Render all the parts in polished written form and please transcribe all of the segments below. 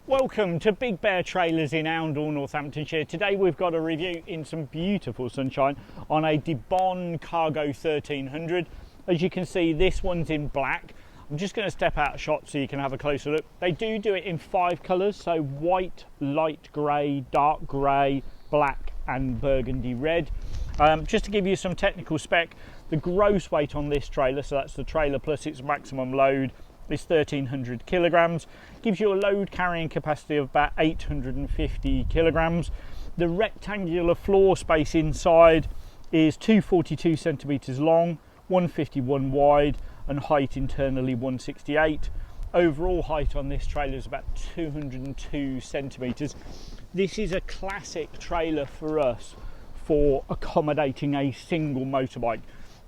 Welcome to Big Bear Trailers in Oundle, Northamptonshire. Today we've got a review in some beautiful sunshine on a Debon Cargo 1300. As you can see, this one's in black. I'm just going to step out of shot so you can have a closer look. They do it in 5 colours, so white, light grey, dark grey, black and burgundy red. Just to give you some technical spec, the gross weight on this trailer, so that's the trailer plus its maximum load, is 1300 kilograms. Gives you a load carrying capacity of about 850 kilograms. The rectangular floor space inside is 242 centimeters long, 151 wide, and height internally 168. Overall height on this trailer is about 202 centimeters. This is a classic trailer for us for accommodating a single motorbike.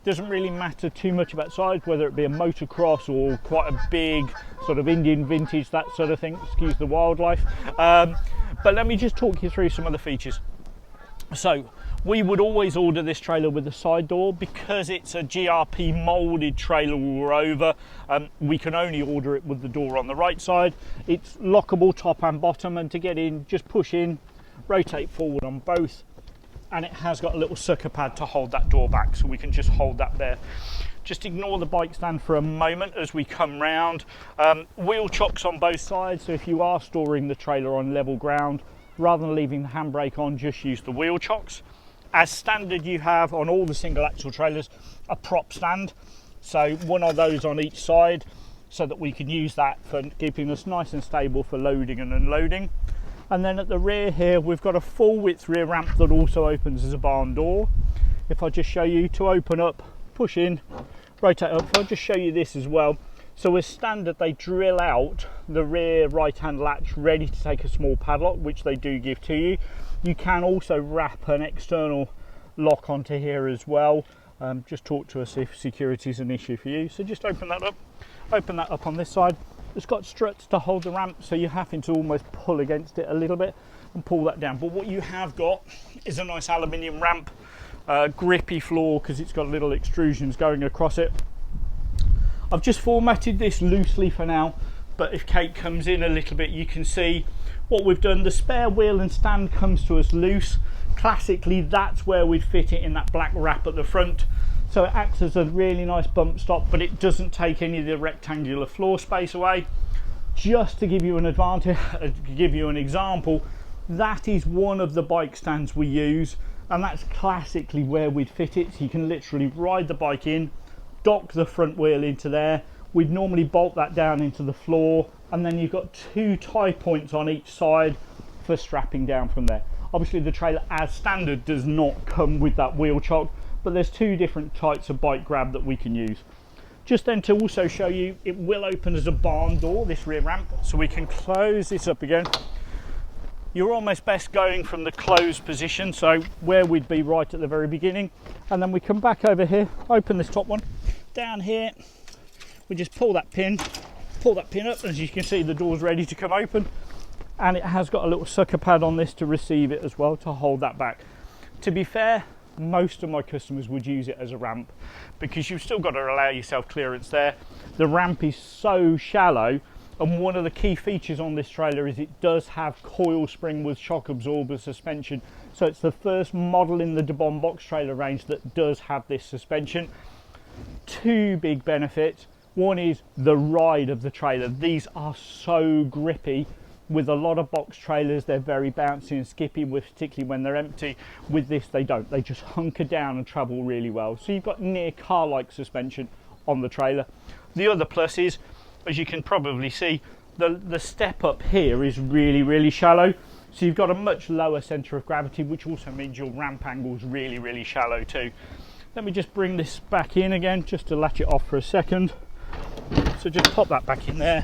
Doesn't really matter too much about size, whether it be a motocross or quite a big sort of Indian vintage, that sort of thing, excuse the wildlife. But let me just talk you through some of the features. So we would always order this trailer with the side door because it's a GRP molded trailer all over. We can only order it with the door on the right side. It's lockable top and bottom, and to get in, just push in, rotate forward on both. And it has got a little sucker pad to hold that door back, so we can just hold that there. Just ignore the bike stand for a moment as we come round. Wheel chocks on both sides, so if you are storing the trailer on level ground, rather than leaving the handbrake on, just use the wheel chocks. As standard, you have on all the single axle trailers a prop stand, so one of those on each side, so that we can use that for keeping us nice and stable for loading and unloading. And then at the rear here, we've got a full width rear ramp that also opens as a barn door. If I just show you to open up, push in, rotate up, I'll just show you this as well. So as standard, they drill out the rear right hand latch ready to take a small padlock, which they do give to you. You can also wrap an external lock onto here as well. Just talk to us if security is an issue for you. So just open that up on this side. It's got struts to hold the ramp, so you're having to almost pull against it a little bit and pull that down. But what you have got is a nice aluminium ramp, grippy floor because it's got little extrusions going across it. I've just formatted this loosely for now, but if Kate comes in a little bit, you can see what we've done. The spare wheel and stand comes to us loose. Classically, that's where we'd fit it in that black wrap at the front. So it acts as a really nice bump stop, but it doesn't take any of the rectangular floor space away. Just to give you an advantage, give you an example, that is one of the bike stands we use, and that's classically where we'd fit it. So you can literally ride the bike in, dock the front wheel into there. We'd normally bolt that down into the floor, and then you've got 2 tie points on each side for strapping down from there. Obviously the trailer as standard does not come with that wheel chock, but there's 2 different types of bike grab that we can use. Just then to also show you, it will open as a barn door, this rear ramp, so we can close this up again. You're almost best going from the closed position, so where we'd be right at the very beginning, and then we come back over here, open this top one. Down here, we just pull that pin up, as you can see the door's ready to come open, and it has got a little sucker pad on this to receive it as well, to hold that back. To be fair, most of my customers would use it as a ramp because you've still got to allow yourself clearance there. The ramp is so shallow, and one of the key features on this trailer is it does have coil spring with shock absorber suspension. So it's the first model in the Debon box trailer range that does have this suspension. 2 big benefits. One is the ride of the trailer. These are so grippy. With a lot of box trailers, they're very bouncy and skippy, particularly when they're empty. With this, they don't. They just hunker down and travel really well. So you've got near car-like suspension on the trailer. The other plus is, as you can probably see, the step up here is really, really shallow. So you've got a much lower centre of gravity, which also means your ramp angle is really, really shallow too. Let me just bring this back in again, just to latch it off for a second. So just pop that back in there.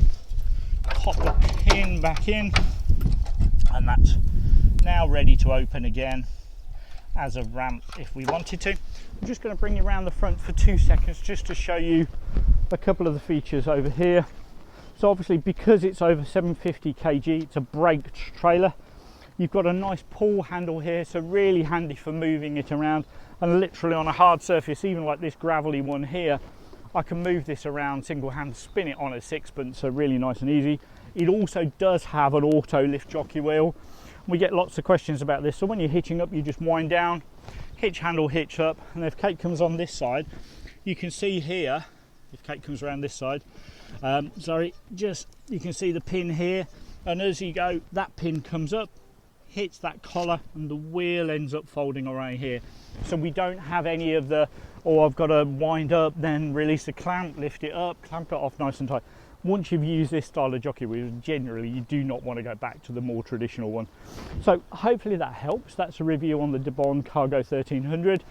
Pop the pin back in, and that's now ready to open again as a ramp if we wanted to. I'm just going to bring you around the front for 2 seconds just to show you a couple of the features over here. So obviously, because it's over 750 kg, it's a braked trailer. You've got a nice pull handle here, so really handy for moving it around, and literally on a hard surface, even like this gravelly one here, I can move this around single hand, spin it on a sixpence, so really nice and easy. It also does have an auto lift jockey wheel. We get lots of questions about this. So when you're hitching up, you just wind down, hitch handle, hitch up, and if Kate comes on this side, you can see here, if Kate comes around this side, you can see the pin here, and as you go, that pin comes up, hits that collar, and the wheel ends up folding around here. So we don't have any of the, oh, I've got to wind up, then release the clamp, lift it up, clamp it off nice and tight. Once you've used this style of jockey wheel, generally you do not want to go back to the more traditional one. So hopefully that helps. That's a review on the Debon Cargo 1300.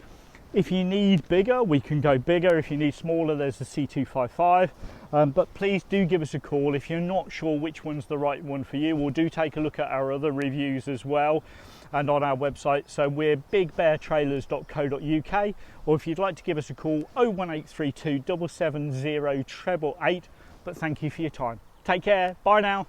If you need bigger, we can go bigger. If you need smaller, there's the C255. But please do give us a call if you're not sure which one's the right one for you. We'll do take a look at our other reviews as well and on our website. So we're bigbeartrailers.co.uk, or if you'd like to give us a call, 01832 770 888. But thank you for your time. Take care. Bye now.